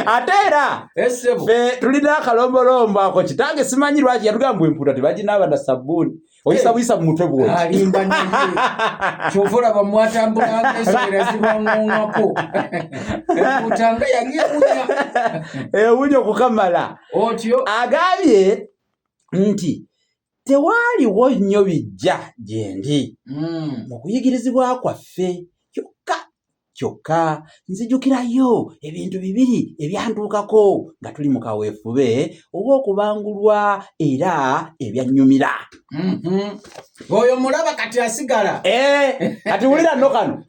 Atera fe tulina kalombolombo ako kitange simanyi lwaki yatugamba emputa tebaginaaba na sabuni oyisabuyisa mu mutwe bwoti alimba naye kyovula bamwatambulanga esera zibangongako emputa ewunya okukamala otyo agambye nti tewaliwo nnyo bijja gyendi mu kuyigirizibwa kwaffe kyokka nzijukirayo ebintu bibiri ebyantuukako nga tuli mu kaweefube obw'okubangulwa era ebyanyumira. Oyo mulaba kati asigala. Kati wulira nno kano.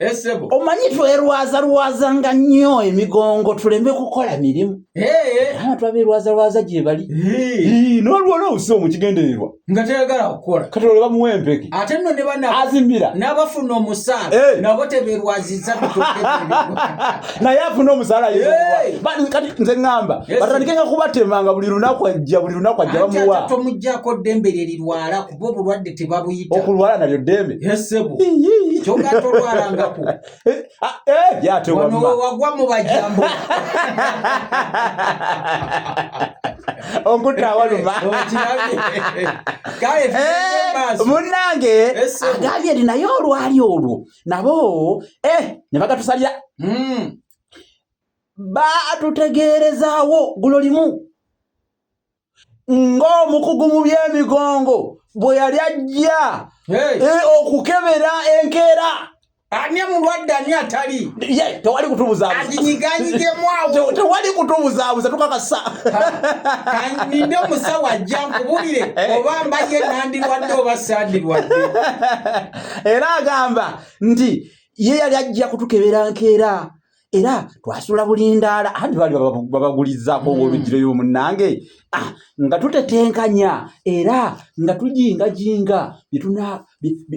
Omanyi twerwaza nga nnyo emigongo tuleme kukola mirimu. Twaberwaza gye bali. N'olwona obusibo mu kigendererwa. Nga teyagala kukola. Kati olwo bamuwa empeke. Ate nno ne bana azimbira. N'abafuna omusaala. Nabo teberwazizza naye afuna omusaala kati nze ŋŋamba batandike nga kubatemanga buli lunaku ajja bamuwa. Ate tomuggyako ddembe lye lirwala kuba obulwadde tebabuyita. Okulwala nalyo ddembe. Yesebo. Kyokka tolwalangako. Yate wano wagwa mu bajambo. Onkuta awaluma. Munnange agambye nti naye olwali olwo nabo ne bagatusalira. Baatutegeerezaawo gulo limu ng'omukugu mu by'emigongo bwe yali ajja okukebera enkeera. Ani mulwadde ani atali? Tewali kutubuzaabuza. Aginyiganyigemu awo. Tewali kutubuzaabuza tukakasa. Ninde omusawo ajja nkubulire oba mbaye nandirwadde oba sandirwadde. Era agamba nti ye yali ajja kutukebera nkeera. Era twasula bulindaala andi bali babagulizaako olugiro munnange nga tutetenkanya era nga tujingajinga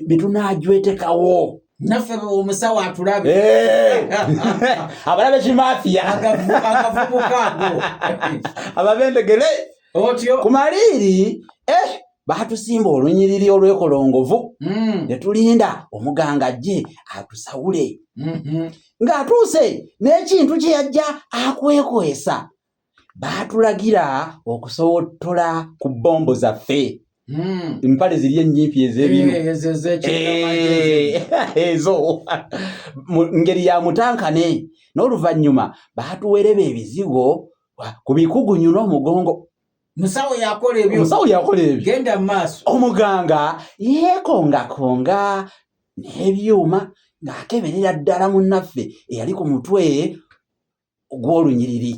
bitunaajwetekawo. Naffe omusawo atulabe. Abalabe kimafiya agavubukago ababendegere otyo ku maliiri baatusimba olunyiriri olwekolongovu ne tulinda omuganga ajje atusawule. Ng'atuuse n'ekintu kye yajja akwekwesa baatulagira okusowottola ku bbombo zaffe. Empale ziri ennyimpi ez'ebinu ezo ngeri ya mutankane n'oluvannyuma baatuwereba ebizigo ku bikugunyu n'omugongo. Musawo yakola ebyo. Genda mu maaso. Omuganga yeekongakonga n'ebyuma ng'akeberera ddala munnaffe eyali ku mutwe gw'olunyiriri.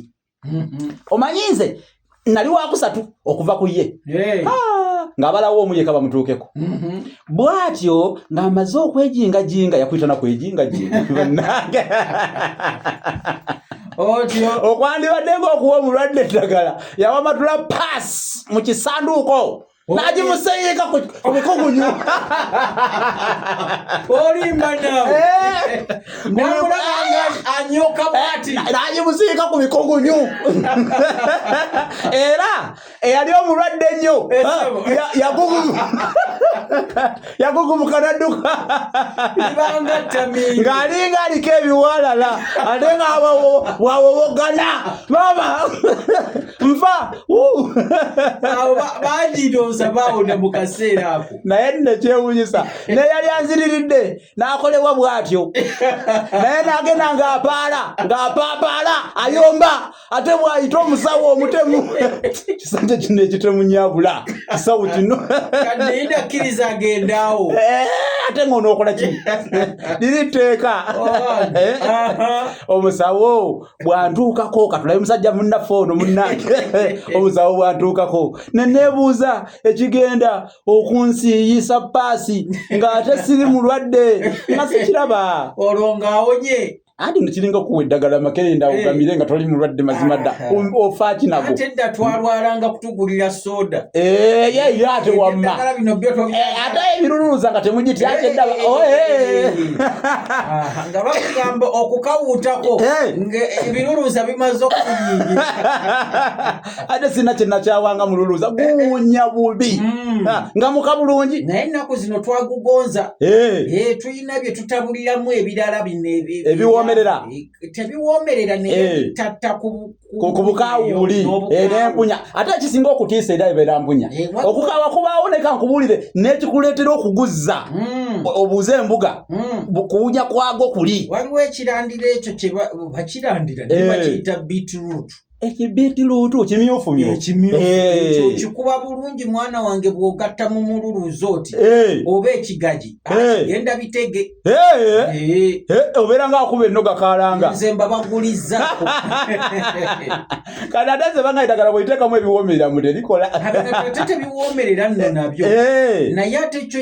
Omanyi nze nali wakusatu okuva ku ye. Ng'abalawo omu yeka bamutuukeko. Bw'atyo ng'amaze okwejingajinga yakuyitana kwejingajinga. Okwandibadde ng'okuwa omulwadde eddagala yawamatula paasi mu kisanduuko n'agimuseeyeka ku bikugunyu. Olimba nawe. Namulanga anyoka bwati. N'agimusiika ku bikugunyu. Era eyali omulwadde ennyo yagugumuka n'adduka. Ng'alinga aliko ebiwalala ate ng'awawogana. Mama nfa. Bagiroza baawona mu kaseera ako. Naye nne kyewuunyisa ne yali anziriridde n'akolebwa bw'atyo. Naye n'agenda ng'apaapaala ayomba ate bw'ayita omusawo omutemu. Kisante kino ekitemu nnyabula kisawo kino. Kati ndakkiriza agendaawo. Ate ng'onookola kino liri tteeka. Omusawo bw'antuukako katulabe musajja munnaffe ono munnange. Omusawo bw'antuukako ne neebuuza ekigenda okunsiiyisa paasi ng'ate siri mulwadde nga sikiraba. Olwo ng'awonye. Andi nkiringa okuwa eddagala makerenda ogamire nga toli mulwadde mazima dda. Ofa kinago. Ate dda twalwalanga kutugulira soda. Ye ate wamma. Ate ebiruluuza nga temugiti ate dda. Nga bakugamba okukawuutako ebiruluuza bimaze okuyingira. Ate sina kye nakyawanga mululuuza guwunya bubi. Nga muka bulungi. Naye ennaku zino twagugonza. Tulina bye tutabuliramu ebirala bino ebiwome tebiwoomerera ne tatta ku bukawuli n'empunya ate ekisinga okutiisa era ebeera mpunya okukawa kubaawo ne kankubuulire n'ekikuleetera okuguzza obuuze embuga kuwunya kwago kuli waliwo ekirandira ekyo kye bakirandira ne bakiyita beetroot ekibitiruutu kimyufu ekyo kikuba bulungi mwana wange bw'ogatta mu mululuuzo oti oba ekigaji genda bitege obeera ng'akuba ennoga kaalanga nze mbabaguliza kati ate nze bangayitagala bw'oyiteekamu ebiwoomerera mu terikola tebiwoomerera nno nabyo naye ate ekyo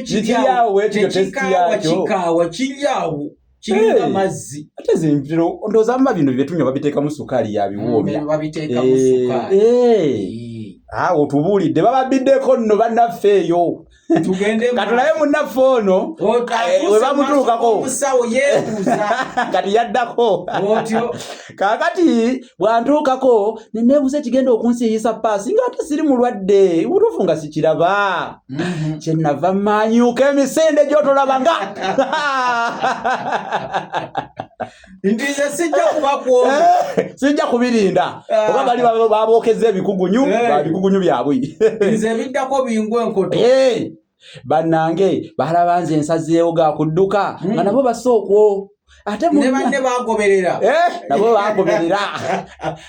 tekikaawa kiryawo kiringa mazzi ate zinviro ndowooza mba bino bye tunywa babiteekamu sukaali yabiwoomera babiteekamu sukaali otubuulidde bababiddeko nno bannaffe eyo katulabe munnaffe ono we bamutuukako omusawo yeebuuza kati yaddako kaakati bwantuukako neneebuuza ekigenda okunsiyisa paasi nga ate siri mulwadde butuufu nga sikiraba kyenava mmanyuuka emisinde gy'otolabanga ntize sijja kubakuomu sijja kubirinda oba bali babookezza ebikugunyu babikugunyu byabwe nze biddako bingwa enkoto bannange balaba nze ensazeewo ga kudduka nga nabo basookwo ate ne banne bagoberera nabo bagoberera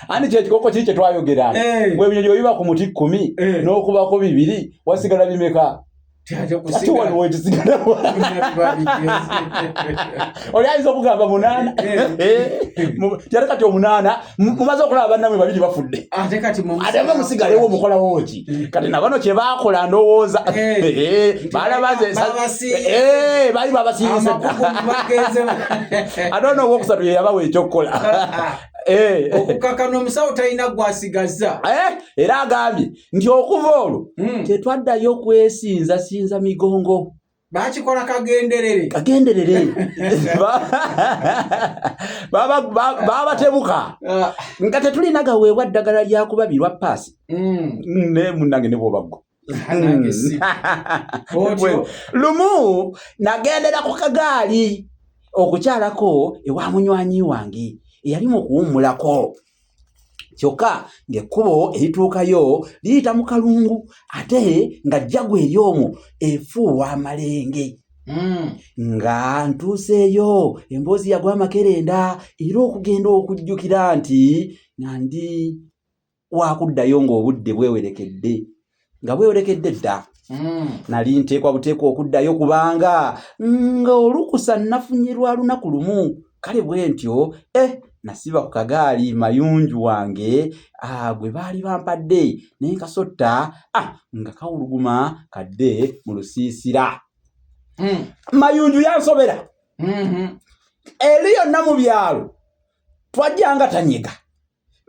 ani kyekikoko kiri kye twayogera bwe binyonyi biba ku muti 10 n'okubako 2 wasigala bimeka ate wano wekisigala oli ayinza okugamba 8 kyate kati 8 mumaze okulaba bannamwe 2 bafudde ate mwe musigalewo mukolawo ki kati nabano kye baakola ndowooza balaba nze bali babasiise ate ono owokusatu ye yabawa ekyokukola okukakana omusawo talina gwasigaza era agambye nti okuva olwo tetwaddayo kwesinza migongo bakikola kagenderere babatebuka nga tetulina gaweebwa ddagala lyakubabirwa paasi ne munnange ne bwobaggo lumu nagendera ku kagaali okukyalako ewa munywanyi wange eyali mu kuwummulako kyokka ng'ekkubo erituukayo liyita mu kalungu ate nga jjagwa eri omwo efuuwa amalenge nga ntuuseeyo emboozi yagwa amakerenda era okugenda okujjukira nti nandi wakuddayo ng'obudde bwewerekedde dda nali nteekwa buteekwa okuddayo kubanga nga olukusa nafunye lwa lunaku lumu kale bwe ntyo nasiba ku kagaali mayunju wange gwe baali bampadde nenkasotta nga kawuluguma kadde mu lusiisira mayunju yansobera eri yonna mu byalo twajjanga tanyega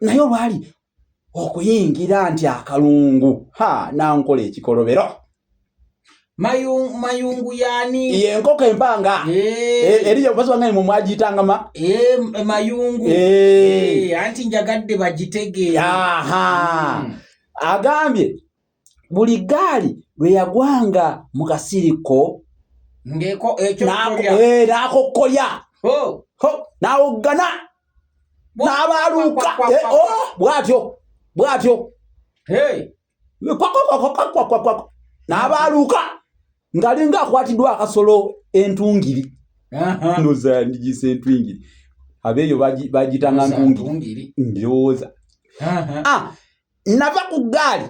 naye olwali okuyingira nti akalungu nankola ekikolobero mayungu yani yenkoko empanga eriyo mpazi wange mu mwagitanga mayungu anti njagadde bagitegeere agambye buli gaali lwe yagwanga mu kasiriko n'akokkolya n'awoggana n'abaaluuka bw'atyo n'abaaluuka ng'alinga akwatiddwa akasolo entungiri ndoza ndigisa entungiri abeeyo bagitanga ntungiri ndowooza nava ku ggaali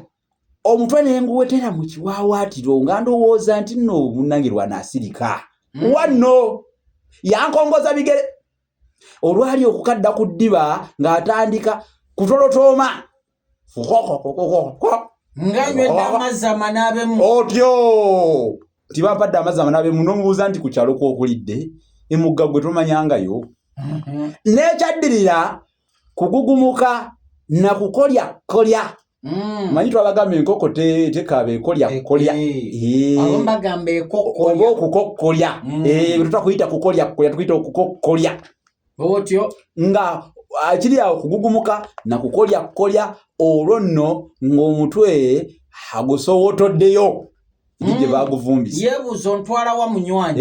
omutwe nenguwetera mu kiwaawaatiro nga ndowooza nti nno munnange lwanaasirika wanno yankongoza bigere olwali okukadda ku ddiba ng'atandika kutolotooma nganywedde amazzi amanaabemu otyo tibampadde amazzi amanaabeemu n'omubuuza nti ku kyalo kwokulidde emugga gwe tomanyangayo n'ekyaddirira kugugumuka na kukolya manyi twabagamba enkoko tekaaba ekolya oba okukokkolya tutakuyita kukolya tukuyita okukokkolya otyo nga kiri awo kugugumuka na kukolya olwo nno ng'omutwe agusowotoddeyo gye baguvumbisa yeebuuza ontwala wa munywanyi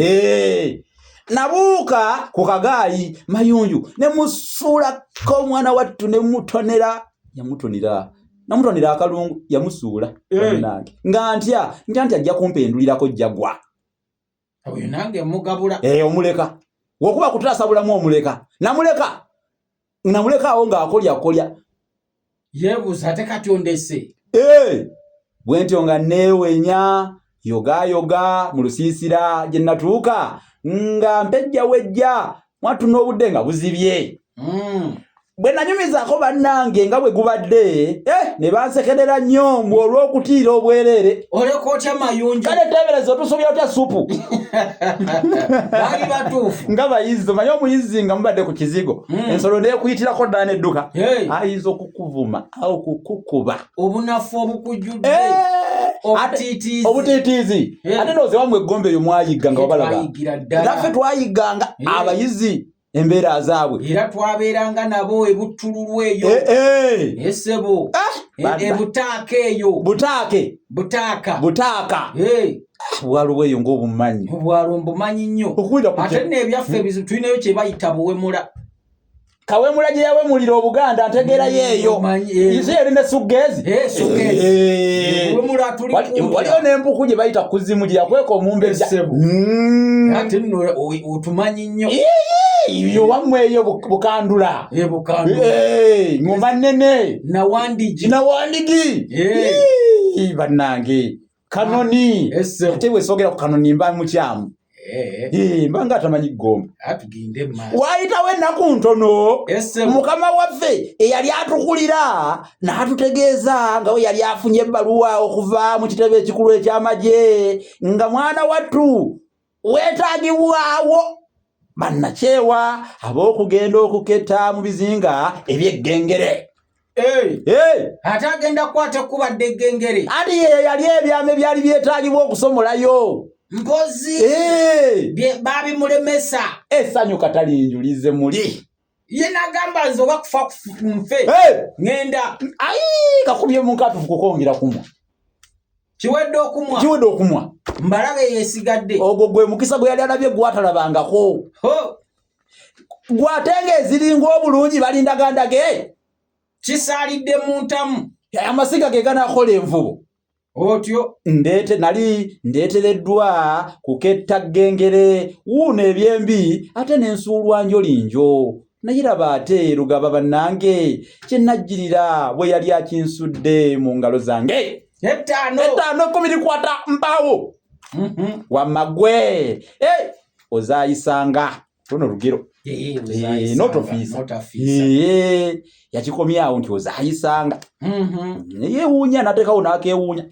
nabuuka ku kagaayi mayunju ne musuulako omwana wattu ne mutonera namutonera akalungu yamusuula nange nga ntya ajja kumpendulirako jjagwa oyo nange mugabula omuleka wokuba kutulaasabulamu omuleka namuleka awo ng'akolya yeebuuza ate kati ondese bwentyo nga neewenya yoga mu lusiisira gye natuuka nga mpejja wejja mwattu n'obudde nga buzibye bwe nanyumizaako bannange nga bwe gubadde ne bansekerera nnyo mbu olw'okutiira obwereere oleka otya mayunju kale teebereza otusubya otya supu baali batuufu nga bayizi omanyi omuyizi nga mubadde ku kizigo ensolo neekuyitirako ddala n'edduka ayinza okukuvuma au kukukuba obunafu obukujjudde obutiitiizi ate nooze wamwe eggombe eyo mwayigga nga wabalaga naffe twayigganga abayizi embeera zaabwe era twabeeranga nabo ebuttululu eyo esebo ebutaaka eyo butaaka bwalo bweyo ng'obumanyi obwalo mbumanyi nnyo ate n'ebyaffe tulinayo kye bayita buwemula kawemula gye yawemulira Obuganda ntegeerayo eyo izo yali ne suggeezi waliyo n'empuku gye bayita kuzimu gye yakweka omumbejja ate nno otumanyi nnyo yo wamwe eyo bukandula ngoma nnene nawandigi bannange kanoni ate bwesogera ku kanoni mba mukyamu mba nga atamanyi ggomba waayitawo ennaku ntono mukama waffe eyali atukulira n'atutegeeza nga we yali afunye ebbaluwa okuva mu kitebe ekikulu eky'amagye nga mwana wattu weetaagibwawo bannakyewa ab'okugenda okuketta mu bizinga eby'eggengere ate agenda kukwata kubadde eggengere ati yeyo yali ebyama ebyali byetaagibwa okusomolayo mpozi babimulemesa essanyu katalinjulize muli ye nagamba nze oba kufa nfe ngenda kakubye mu nkatufu kukongera kumwa kiwedde okumwa mbalabe yesigadde ogwo gwe mukisa gwe yali alabye gwatalabangako gwate ng'eziringa obulungi balindagandage kisaalidde mu ntamu amasiga ge ganaakola envubo otyo nali ndeetereddwa kuketta ggengere wuuno ebyembi ate n'ensuulwa njolinjo naye raba ate Lugaba bannange kye najjirira bwe yali akinsudde mu ngalo zange etaano 10 likwata mpaawo wamagwe ozaayisanga luno lugero notofiisa yakikomyawo nti ozaayisanga yeewuunya nateekawo n'akeewuunya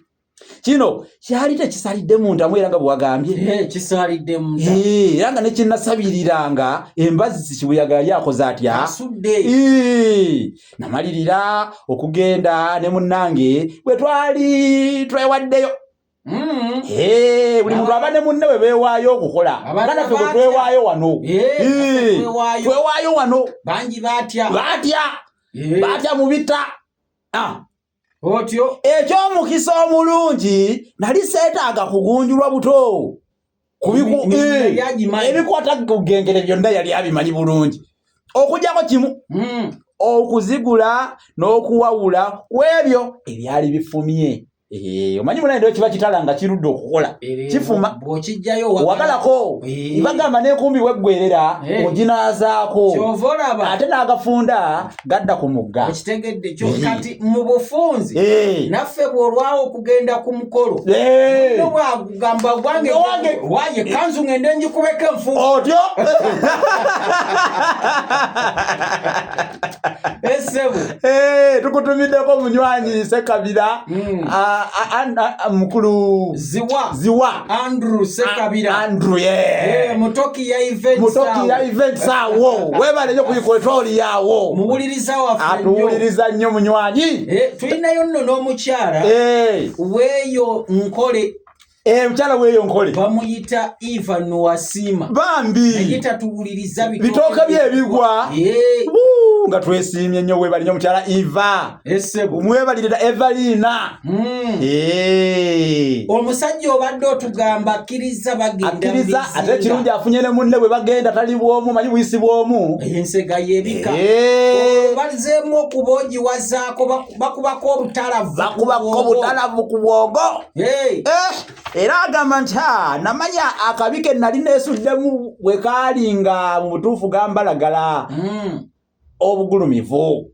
kino kyali tekisalidde mu ntamu era nga bwagambye kisalidde mu nda era nga nekinnasabiriranga embazzi kibuyaga yali akoze atya namalirira okugenda ne munnange bwe twali twewaddeyo buli muntu aba ne munne we beewaayo okukola nga naffe bwe twewaayo wano twewaayo wano bangi batya mu bita otyo ekyomukisa omulungi nali seetaaga kugunjulwa buto ebikwata kugengere byonna yali abimanyi bulungi okugjako kimu okuzigula n'okuwawula w'ebyo ebyali bifumye omanyi mulende kiba kitala nga kirudde okukola kifuma wagalako bagamba n'enkumbi weggwerera oginaazaako ate n'agafunda gadda ku mugga okitegedde kyo kati mu bufunzi naffe bw'olwawo okugenda ku mukolo nobwagamba gwange waye kanzu ngende njikubeko enfu otyo esebo tukutumiddeko munywanyi Sekabira mukulu ziwa Andrew Sekabira mutoki ya events awo webale nyo kuyikwetoli yawo muwuliriza waffe atuwuliriza nnyo munywanyi tulinayo nno n'omukyala weeyo nkole mukyala weeyo nkole bamuyita Ivan Wasima bambi naye tatuwuliriza bitooke bye ebigwa nga twesimye nnyo webali nnyo mukyala Eva. Mwebalire Evalina. Omusajja obadde otugamba akkiriza bagenda. Akkiriza ate kirungi afunye ne munne bwe bagenda tali bwomu manyi buyisi bwomu. Ensega yebika. Balizeemu okubogiwazaako bakubako obutalavu. Bakubako obutalavu ku bwogo. Era agamba nti namanya akabi ke nali neesuddemu bwe kaalinga mu butuufu gambalagala obugulumivu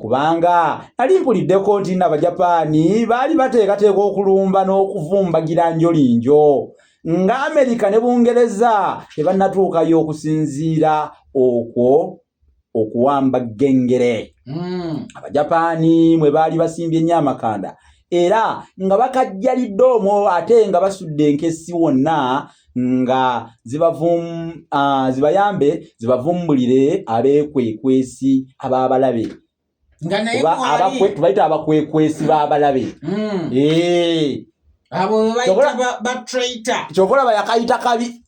kubanga nali mpuliddeko nti n'Abajapaani baali bateekateeka okulumba n'okuvumbagira njolinjo nga Amerika ne Bungereza tebannatuukayo okusinziira okwo okuwamba gengere. Abajapaani mwe baali basimbye nnyo amakanda era nga bakajjalidde omwo ate nga basudde enkesi wonna nga zibayambe zibavumbulire abeekwekwesi ababalabe tubayita abakwekwesi babalabe abo bayita ba traitor kyokola bayakayita kabi